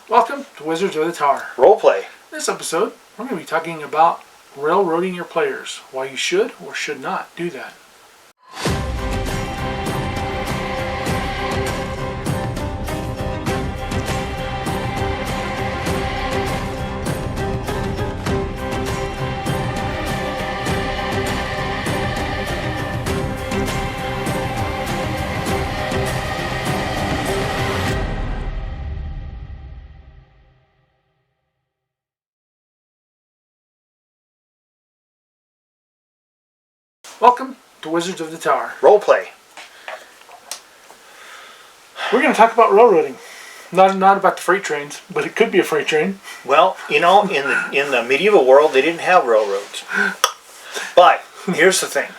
Welcome to Wizards of the Tower. Roleplay. This episode, we're going to be talking about railroading your players, why you should or should not do that. Welcome to Wizards of the Tower. Roleplay. We're going to talk about railroading. Not about the freight trains, but it could be a freight train. Well, in the medieval world, they didn't have railroads. But here's the thing: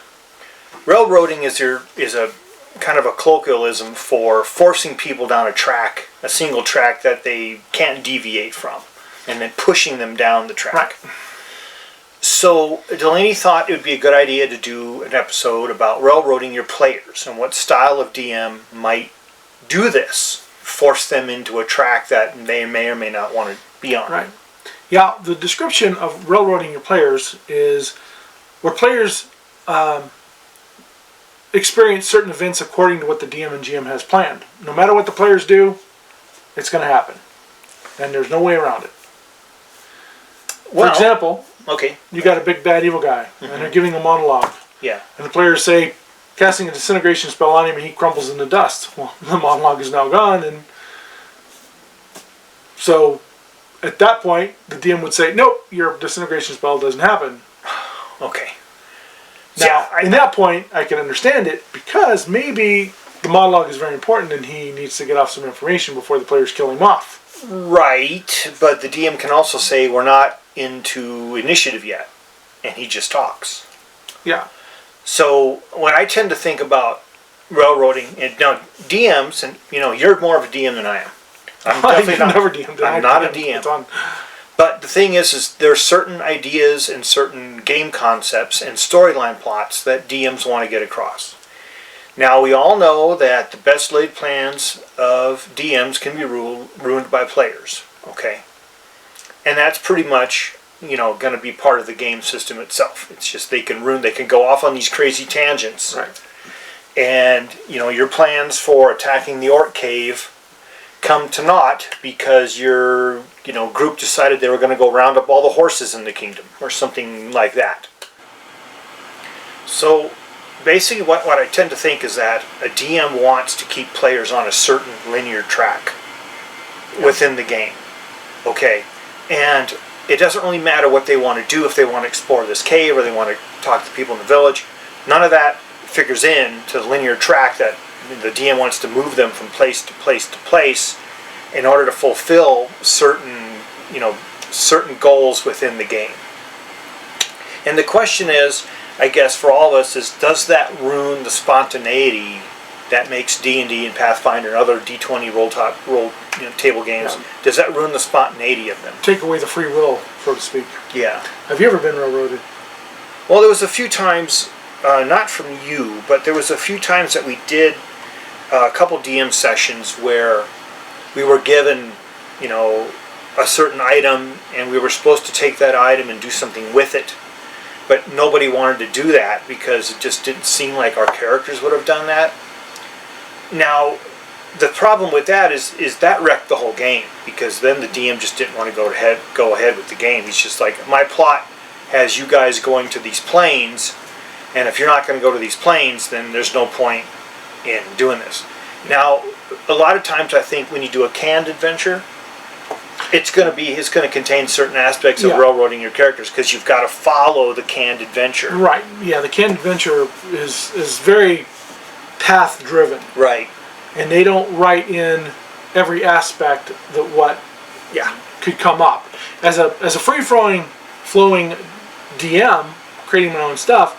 railroading is a kind of a colloquialism for forcing people down a single track that they can't deviate from, and then pushing them down the track. Right. So Delaney thought it would be a good idea to do an episode about railroading your players and what style of DM might do this, force them into a track that they may or may not want to be on. Right. Yeah, the description of railroading your players is where players experience certain events according to what the DM and GM has planned. No matter what the players do, it's going to happen. And there's no way around it. For example, okay, you got a big bad evil guy, and they're giving a monologue. Yeah. And the players say, casting a disintegration spell on him, and he crumbles into dust. Well, the monologue is now gone, and so at that point, the DM would say, nope, your disintegration spell doesn't happen. Okay. Now, in that point, I can understand it, because maybe the monologue is very important, and he needs to get off some information before the players kill him off. Right, but the DM can also say, we're not into initiative yet, and he just talks. Yeah. So when I tend to think about railroading, and now DMs, and you're more of a DM than I am. I'm definitely not. Never DM'd. I'm not a DM. But the thing is there are certain ideas and certain game concepts and storyline plots that DMs want to get across. Now we all know that the best laid plans of DMs can be ruined by players. Okay. And that's pretty much, going to be part of the game system itself. It's just they can go off on these crazy tangents. Right. And, your plans for attacking the orc cave come to naught because your, group decided they were going to go round up all the horses in the kingdom or something like that. So basically what I tend to think is that a DM wants to keep players on a certain linear track within the game. Okay. And it doesn't really matter what they want to do, if they want to explore this cave or they want to talk to people in the village. None of that figures in to the linear track that the DM wants to move them from place to place to place in order to fulfill certain goals within the game. And the question is, I guess for all of us, is does that ruin the spontaneity that makes D&D and Pathfinder and other D20 roll table games? Yeah. Does that ruin the spontaneity of them? Take away the free will, so to speak. Yeah. Have you ever been railroaded? Well, there was a few times, not from you, but there was a few times that we did a couple DM sessions where we were given, a certain item, and we were supposed to take that item and do something with it. But nobody wanted to do that because it just didn't seem like our characters would have done that. Now, the problem with that is that wrecked the whole game, because then the DM just didn't want to go ahead with the game. He's just like, my plot has you guys going to these planes, and if you're not going to go to these planes, then there's no point in doing this. Now, a lot of times I think when you do a canned adventure, it's going to contain certain aspects of railroading your characters, because you've got to follow the canned adventure. Right. Yeah, the canned adventure is very path driven. Right. And they don't write in every aspect that could come up. As a free flowing DM, creating my own stuff,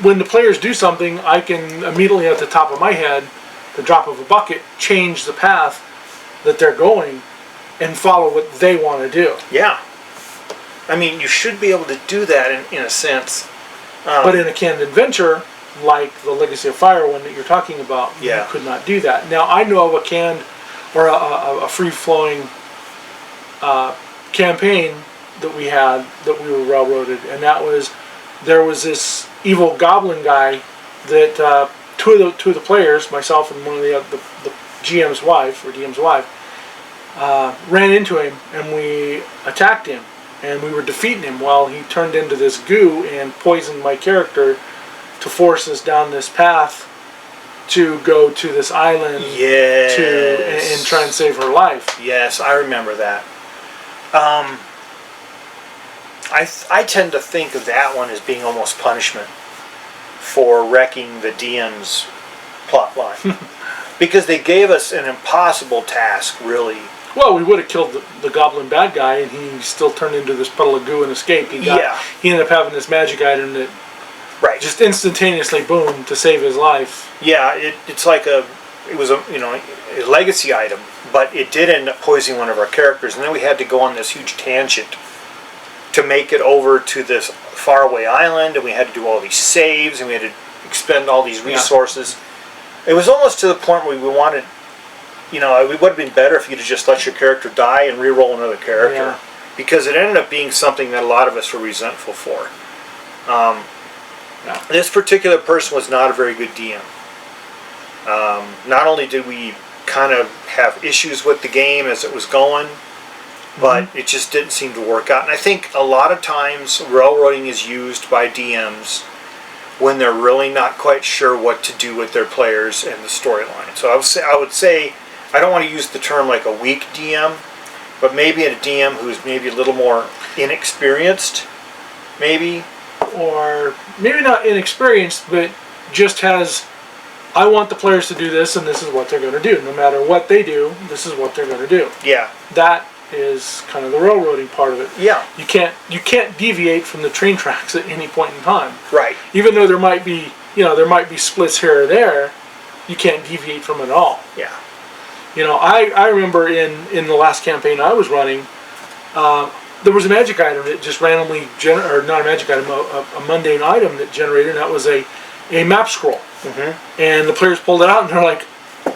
when the players do something, I can immediately at the top of my head, the drop of a bucket, change the path that they're going and follow what they want to do. Yeah. I mean, you should be able to do that in a sense. But in a canned adventure, like the Legacy of Fire one that you're talking about, yeah, you could not do that. Now, I know of a canned or a free-flowing campaign that we had that we were railroaded, and that was there was this evil goblin guy that two of the players, myself and one of the GM's wife or DM's wife, ran into him, and we attacked him, and we were defeating him while he turned into this goo and poisoned my character to force us down this path to go to this island and try and save her life. Yes, I remember that. I tend to think of that one as being almost punishment for wrecking the DM's plot line. Because they gave us an impossible task, really. Well, we would have killed the goblin bad guy, and he still turned into this puddle of goo and escaped. He ended up having this magic item that just instantaneously, boom, to save his life. Yeah, it's like it was a legacy item, but it did end up poisoning one of our characters, and then we had to go on this huge tangent to make it over to this faraway island, and we had to do all these saves, and we had to expend all these resources. It was almost to the point where we wanted, it would have been better if you'd have just let your character die and re-roll another character, because it ended up being something that a lot of us were resentful for. This particular person was not a very good DM. Not only did we kind of have issues with the game as it was going, but it just didn't seem to work out. And I think a lot of times railroading is used by DMs when they're really not quite sure what to do with their players and the storyline. So I would say I don't want to use the term like a weak DM, but maybe a DM who's maybe a little more inexperienced, maybe. Or maybe not inexperienced, but just has, I want the players to do this, and this is what they're going to do. No matter what they do, this is what they're going to do. Yeah. That is kind of the railroading part of it. Yeah. You can't deviate from the train tracks at any point in time. Right. Even though there might be splits here or there, you can't deviate from it at all. Yeah. I remember in the last campaign I was running, there was a magic item that just randomly or not a magic item, a mundane item that generated, and that was a map scroll. And the players pulled it out, and they're like,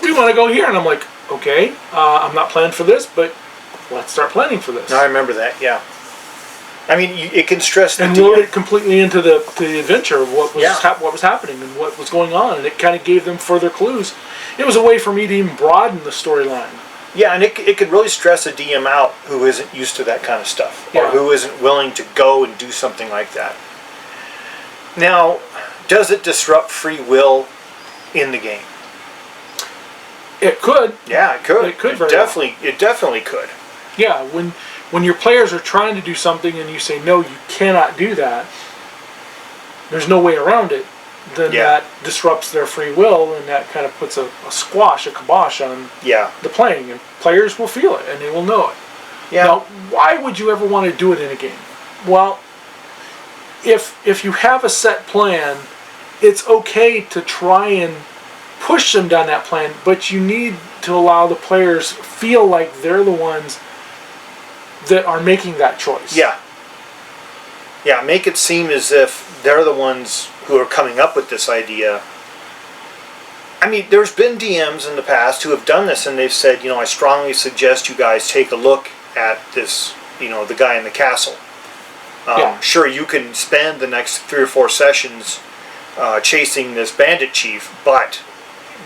"We want to go here," and I'm like, "Okay, I'm not planning for this, but let's start planning for this." I remember that. Yeah. I mean, it can stress the and load it completely into the adventure of what was happening and what was going on, and it kind of gave them further clues. It was a way for me to even broaden the storyline. Yeah, and it could really stress a DM out who isn't used to that kind of stuff, or who isn't willing to go and do something like that. Now, does it disrupt free will in the game? It could. Yeah, it could. It could It definitely could. Yeah, when your players are trying to do something and you say, no, you cannot do that, there's no way around it, then that disrupts their free will, and that kind of puts a kibosh on the playing, and players will feel it and they will know it. Yeah. Now, why would you ever want to do it in a game? Well, if you have a set plan, it's okay to try and push them down that plan, but you need to allow the players feel like they're the ones that are making that choice. Yeah. Yeah, make it seem as if they're the ones who are coming up with this idea. I mean, there's been DMs in the past who have done this, and they've said, I strongly suggest you guys take a look at this, the guy in the castle. Sure, you can spend the next 3 or 4 sessions chasing this bandit chief, but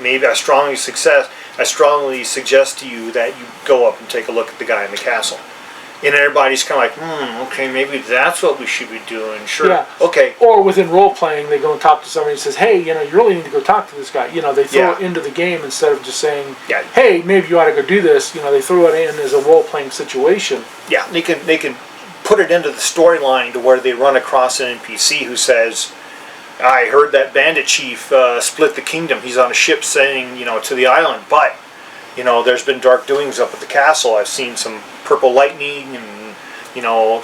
maybe I strongly suggest to you that you go up and take a look at the guy in the castle. And everybody's kind of like, okay, maybe that's what we should be doing. Sure. Yeah. Okay. Or within role playing, they go and talk to somebody and says, hey, you really need to go talk to this guy. They throw it into the game instead of just saying, hey, maybe you ought to go do this. They throw it in as a role playing situation. Yeah, they can put it into the storyline to where they run across an NPC who says, I heard that bandit chief split the kingdom. He's on a ship sailing, to the island, but there's been dark doings up at the castle. I've seen some purple lightning and,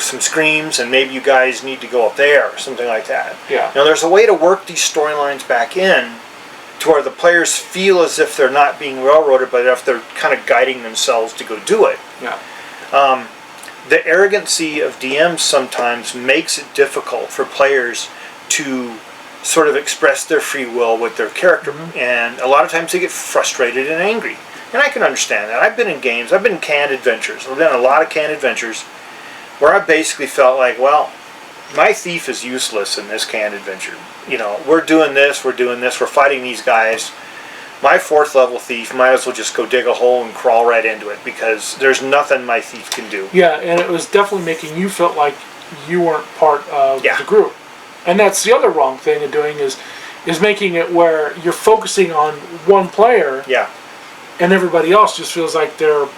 some screams, and maybe you guys need to go up there, or something like that. Yeah. There's a way to work these storylines back in to where the players feel as if they're not being railroaded, but if they're kind of guiding themselves to go do it. Yeah. The arrogancy of DMs sometimes makes it difficult for players to sort of express their free will with their character, and a lot of times they get frustrated and angry And I can understand that. I've been in games, I've been in canned adventures. I've done a lot of canned adventures where I basically felt like, well, my thief is useless in this canned adventure. You know, we're doing this, we're fighting these guys. My 4th level thief might as well just go dig a hole and crawl right into it because there's nothing my thief can do. Yeah, and it was definitely making you feel like you weren't part of the group. And that's the other wrong thing of doing is making it where you're focusing on one player. Yeah. And everybody else just feels like they're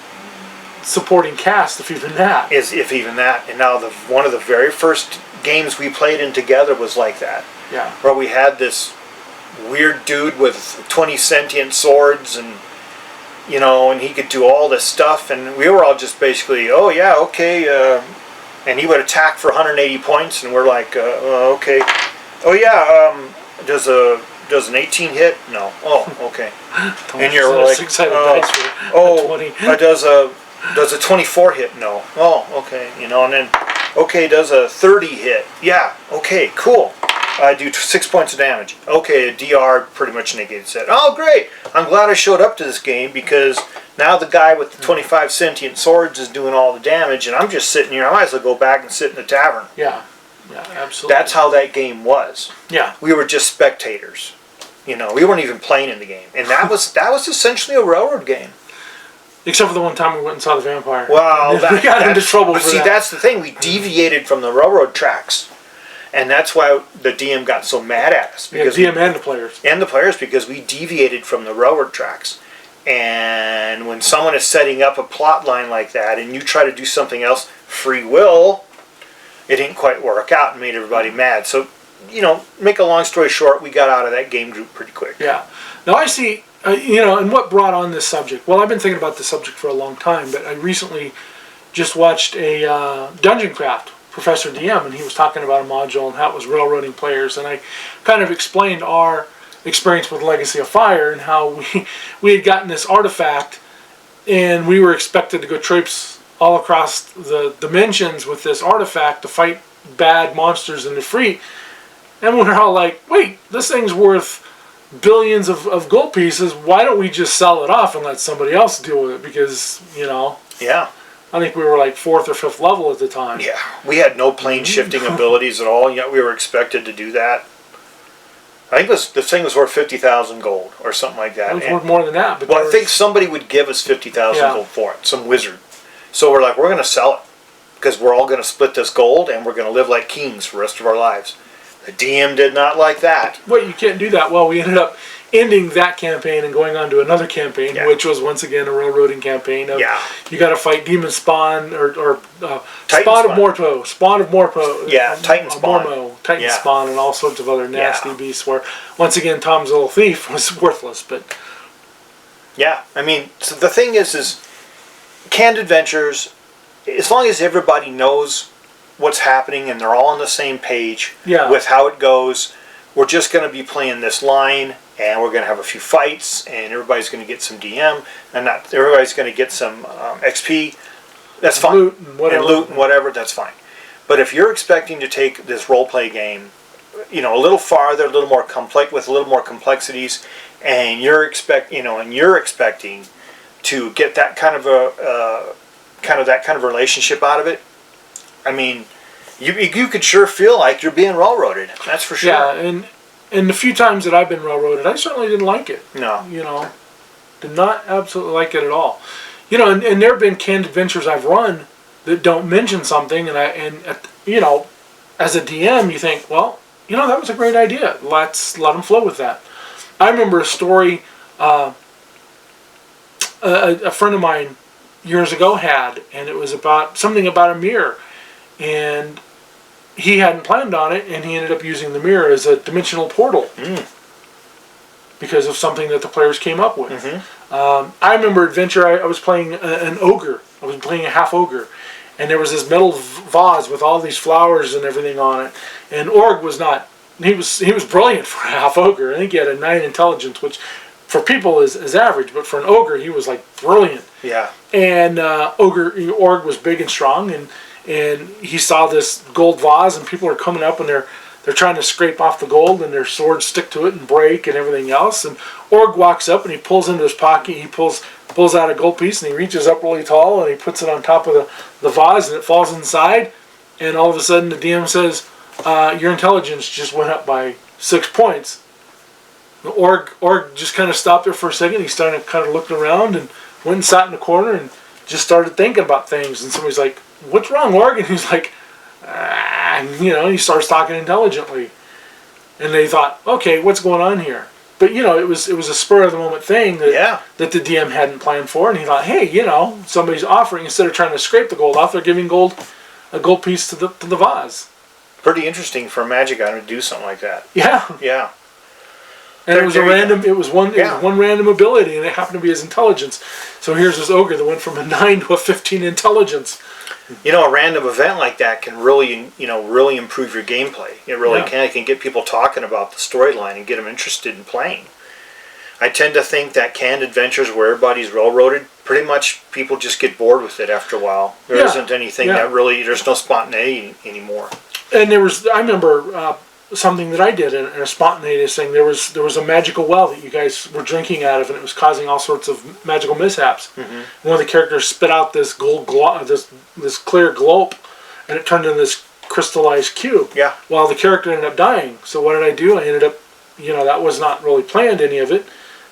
supporting cast, if even that. If even that. And now one of the very first games we played in together was like that. Yeah. Where we had this weird dude with 20 sentient swords and, you know, and he could do all this stuff. And we were all just basically, oh yeah, okay. And he would attack for 180 points and we're like, okay. Oh yeah, does an 18 hit? No. Oh, okay. And you're like, does a 24 hit? No. Oh, okay. You know, and then, okay, does a 30 hit? Yeah. Okay, cool. I do 6 points of damage. Okay, a DR pretty much negates it. Oh, great. I'm glad I showed up to this game because now the guy with the 25 sentient swords is doing all the damage and I'm just sitting here. I might as well go back and sit in the tavern. Yeah. Yeah, absolutely. That's how that game was. Yeah. We were just spectators. You know, we weren't even playing in the game. And that was essentially a railroad game. Except for the one time we went and saw the vampire. Well, we got into trouble for that. See, that's the thing. We deviated from the railroad tracks. And that's why the DM got so mad at us. Because DM and the players. And the players, because we deviated from the railroad tracks. And when someone is setting up a plot line like that, and you try to do something else, free will, it didn't quite work out and made everybody mad. So, you know, make a long story short, we got out of that game group pretty quick. Yeah. Now I see, you know, and what brought on this subject? Well, I've been thinking about this subject for a long time, but I recently just watched a Dungeon Craft Professor DM, and he was talking about a module and how it was railroading players, and I kind of explained our experience with Legacy of Fire and how we had gotten this artifact and we were expected to go traipse all across the dimensions with this artifact to fight bad monsters in the free, and we're all like, wait, this thing's worth billions of gold pieces, why don't we just sell it off and let somebody else deal with it? Because, you know, yeah, I think we were like 4th or 5th level at the time. Yeah, we had no plane shifting abilities at all, yet we were expected to do that. I think this thing was worth 50,000 gold or something like that. It was worth more than that. But well, I think somebody would give us 50,000 gold for it, some wizard. So we're like, we're going to sell it because we're all going to split this gold and we're going to live like kings for the rest of our lives. The DM did not like that. Well, you can't do that. Well, we ended up ending that campaign and going on to another campaign, which was once again a railroading campaign. Of, you got to fight Demon Spawn or Spawn of Morpo. Spawn of Morpo. Yeah, Titan Spawn. Mormo, Titan Spawn, and all sorts of other nasty beasts where, once again, Tom's little thief was worthless. But yeah, I mean, so the thing is canned adventures, as long as everybody knows what's happening and they're all on the same page with how it goes, we're just going to be playing this line and we're going to have a few fights and everybody's going to get some DM and not everybody's going to get some XP. That's fine. Loot and whatever, that's fine. But if you're expecting to take this role play game, you know, a little farther, a little more complex, with a little more complexities, and you're expecting to get that kind of a relationship out of it, I mean, you could sure feel like you're being railroaded. That's for sure. Yeah, and the few times that I've been railroaded, I certainly didn't like it. No. You know, did not absolutely like it at all. You know, and there have been canned adventures I've run that don't mention something, and you know, as a DM, you think, well, you know, that was a great idea. Let's let them flow with that. I remember a story a friend of mine years ago had, and it was about something about a mirror, and he hadn't planned on it, and he ended up using the mirror as a dimensional portal because of something that the players came up with. I remember adventure. I was playing an ogre. I was playing a half ogre, and there was this metal vase with all these flowers and everything on it. And Org was not. He was brilliant for a half ogre. I think he had a 9 intelligence, which for people is average, but for an ogre he was like brilliant. Yeah. And Org was big and strong, and he saw this gold vase, and people are coming up and they're trying to scrape off the gold, and their swords stick to it and break and everything else. And Org walks up and he pulls into his pocket. He pulls pulls out a gold piece and he reaches up really tall and he puts it on top of the vase and it falls inside. And all of a sudden the DM says, your intelligence just went up by 6 points. The orc just kind of stopped there for a second. He started kind of looking around and went and sat in the corner and just started thinking about things. And somebody's like, what's wrong, orc? And he's like, he starts talking intelligently. And they thought, okay, what's going on here? But, it was a spur of the moment thing that the DM hadn't planned for. And he thought, hey, somebody's offering, instead of trying to scrape the gold off, they're giving a gold piece to the vase. Pretty interesting for a magic item to do something like that. Yeah. Yeah. And it was one random ability, and it happened to be his intelligence. So here's this ogre that went from a 9 to a 15 intelligence. A random event like that can really, really improve your gameplay. It really can. It can get people talking about the storyline and get them interested in playing. I tend to think that canned adventures where everybody's railroaded, pretty much people just get bored with it after a while. There isn't anything that really, there's no spontaneity anymore. And I remember something that I did in a spontaneous thing. There was a magical well that you guys were drinking out of, and it was causing all sorts of magical mishaps. Mm-hmm. One of the characters spit out this this clear globe, and it turned into this crystallized cube. Yeah. Well, the character ended up dying. So what did I do? I ended up, that was not really planned, any of it.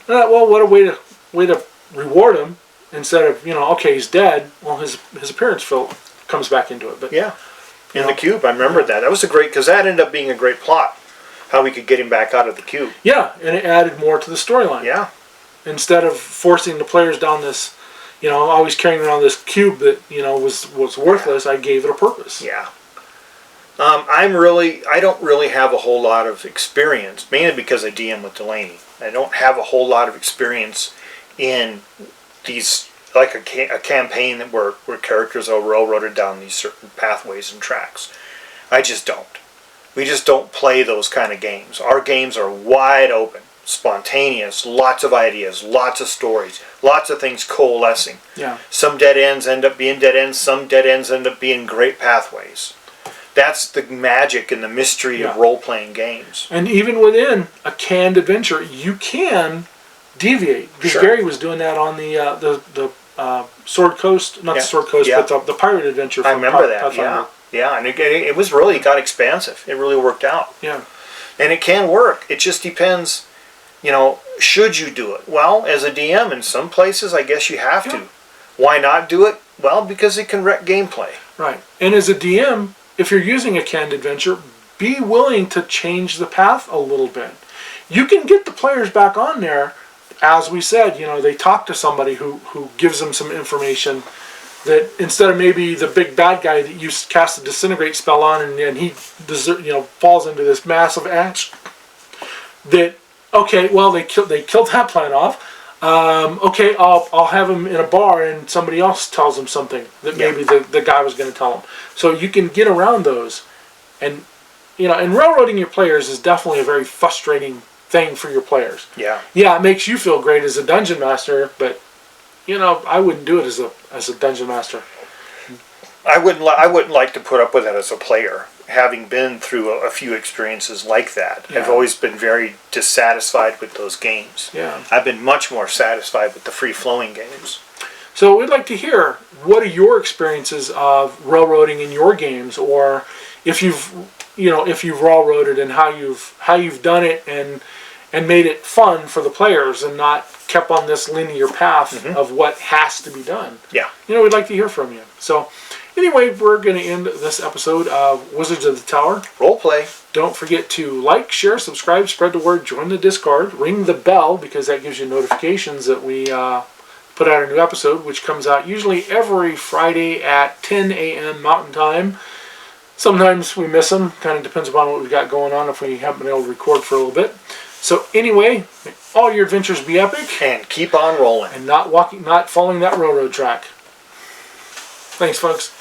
And I thought, well, what a way to reward him, instead of okay, he's dead. Well, his appearance comes back into it. But yeah. In the cube, I remember that. That was because that ended up being a great plot. How we could get him back out of the cube. Yeah, and it added more to the storyline. Yeah. Instead of forcing the players down this, always carrying around this cube that, was worthless, I gave it a purpose. Yeah. I don't really have a whole lot of experience, mainly because I DM with Delaney. I don't have a whole lot of experience in these, like a campaign that where characters are railroaded down these certain pathways and tracks. I just don't. We just don't play those kind of games. Our games are wide open, spontaneous, lots of ideas, lots of stories, lots of things coalescing. Yeah. Some dead ends end up being dead ends, some dead ends end up being great pathways. That's the magic and the mystery of role-playing games. And even within a canned adventure, you can deviate. Because Gary was doing that on the Sword Coast, not the Sword Coast, but the Pirate Adventure. I remember that, yeah, and it was really got expansive. It really worked out. Yeah. And it can work. It just depends, should you do it? Well, as a DM, in some places, I guess you have to. Why not do it? Well, because it can wreck gameplay. Right. And as a DM, if you're using a canned adventure, be willing to change the path a little bit. You can get the players back on there. As we said, they talk to somebody who gives them some information that instead of maybe the big bad guy that you cast a disintegrate spell on and he falls into this massive ash. That they killed that plan off. I'll have him in a bar and somebody else tells him something that maybe the guy was going to tell him. So you can get around those, and and railroading your players is definitely a very frustrating thing for your players. Yeah. Yeah, it makes you feel great as a dungeon master, but I wouldn't do it as a dungeon master. I wouldn't like to put up with it as a player, having been through a few experiences like that. Yeah. I've always been very dissatisfied with those games. Yeah. I've been much more satisfied with the free-flowing games. So we'd like to hear, what are your experiences of railroading in your games, or if you've railroaded and how you've done it and made it fun for the players and not kept on this linear path of what has to be done. Yeah. We'd like to hear from you. So anyway, we're going to end this episode of Wizards of the Tower. Roleplay. Don't forget to like, share, subscribe, spread the word, join the Discord, ring the bell, because that gives you notifications that we put out a new episode, which comes out usually every Friday at 10 a.m. Mountain Time. Sometimes we miss them. Kind of depends upon what we've got going on, if we haven't been able to record for a little bit. So anyway, may all your adventures be epic. And keep on rolling. And not following that railroad track. Thanks, folks.